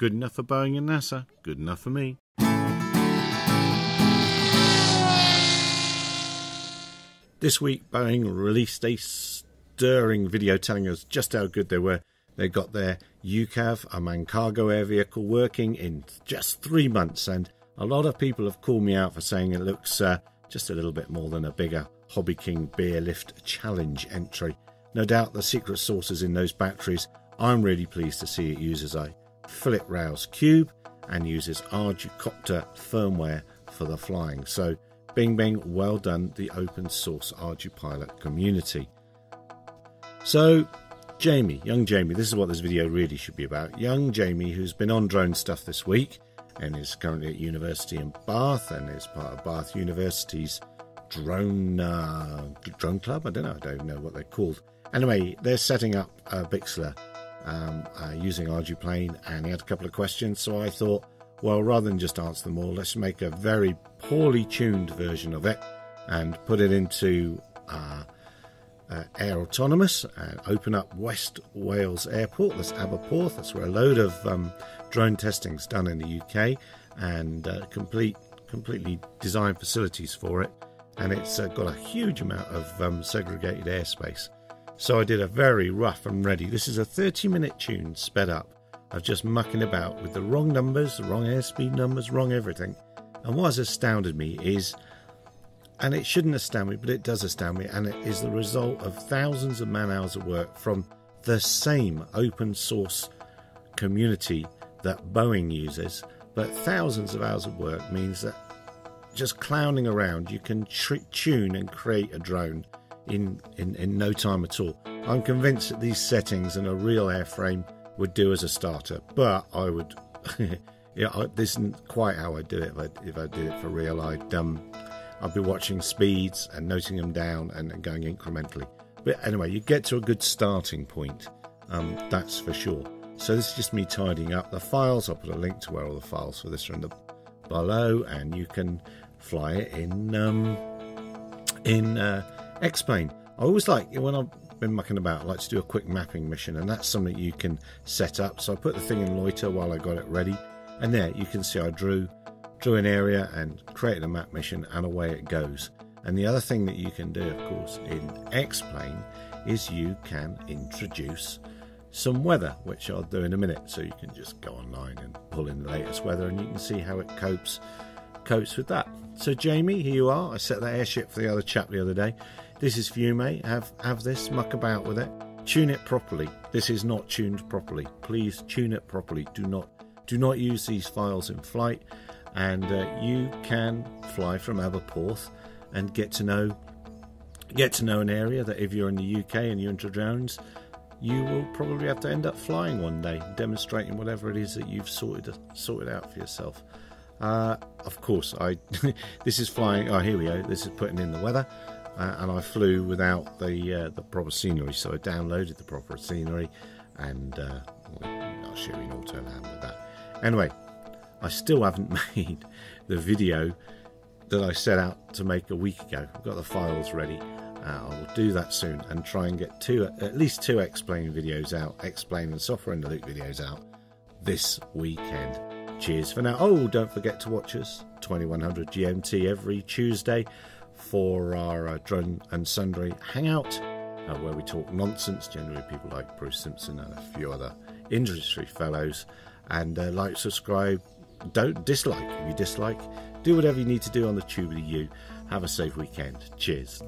Good enough for Boeing and NASA, good enough for me. This week Boeing released a stirring video telling us just how good they were. They got their UCAV, Unmanned Cargo Air Vehicle, working in just 3 months, and a lot of people have called me out for saying it looks just a little bit more than a bigger HobbyKing Beerlift challenge entry. No doubt the secret sauce is in those batteries. I'm really pleased to see it uses a Philip Rowse cube and uses Ardupilot firmware for the flying. So bing bing, well done the open source Ardupilot community. So Jamie, young Jamie, this is what this video really should be about. Young Jamie, who's been on drone stuff this week and is currently at university in Bath and is part of Bath University's drone club. I don't even know what they're called. Anyway, they're setting up Bixler using Arduplane, and he had a couple of questions, so I thought, well, rather than just answer them all, let's make a very poorly tuned version of it and put it into Air Autonomous and open up West Wales Airport. That's Aberporth. That's where a load of drone testing's done in the UK, and completely designed facilities for it, and it's got a huge amount of segregated airspace. So I did a very rough and ready. This is a 30-minute tune sped up of just mucking about with the wrong numbers, the wrong airspeed numbers, wrong everything. And what has astounded me is, and it shouldn't astound me, but it does astound me, and it is the result of thousands of man-hours of work from the same open source community that Boeing uses. But thousands of hours of work means that just clowning around, you can tune and create a drone in no time at all. I'm convinced that these settings and a real airframe would do as a starter, but I would this isn't quite how I do it. If I did it for real, I'd be watching speeds and noting them down and going incrementally. But anyway, you get to a good starting point, that's for sure. So this is just me tidying up the files. I'll put a link to where all the files for this are in the below, and you can fly it in X-Plane. I always like, when I've been mucking about, I like to do a quick mapping mission, and that's something you can set up. So I put the thing in loiter while I got it ready, and there you can see I drew an area and created a map mission, and away it goes. And the other thing that you can do, of course, in X-Plane is you can introduce some weather, which I'll do in a minute. So you can just go online and pull in the latest weather, and you can see how it copes with that. So Jamie, here you are. I set that airship for the other chap the other day. This is for you, mate. Have this, muck about with it, tune it properly. This is not tuned properly. Please tune it properly. Do not use these files in flight, and you can fly from Aberporth and get to know an area that, if you're in the UK and you're into drones, you will probably have to end up flying one day, demonstrating whatever it is that you've sorted out for yourself. Of course, this is flying. Oh, here we go. This is putting in the weather, and I flew without the proper scenery. So I downloaded the proper scenery, and I'll show you an auto land with that. Anyway, I still haven't made the video that I set out to make a week ago. I've got the files ready. I will do that soon and try and get at least two X-Plane videos out, X-Plane and Software in the Loop videos out this weekend. Cheers for now. Oh, don't forget to watch us 2100 GMT every Tuesday for our Drone and Sundry hangout, where we talk nonsense, generally people like Bruce Simpson and a few other industry fellows. And like, subscribe, don't dislike. If you dislike, do whatever you need to do on the tubely. Have a safe weekend. Cheers.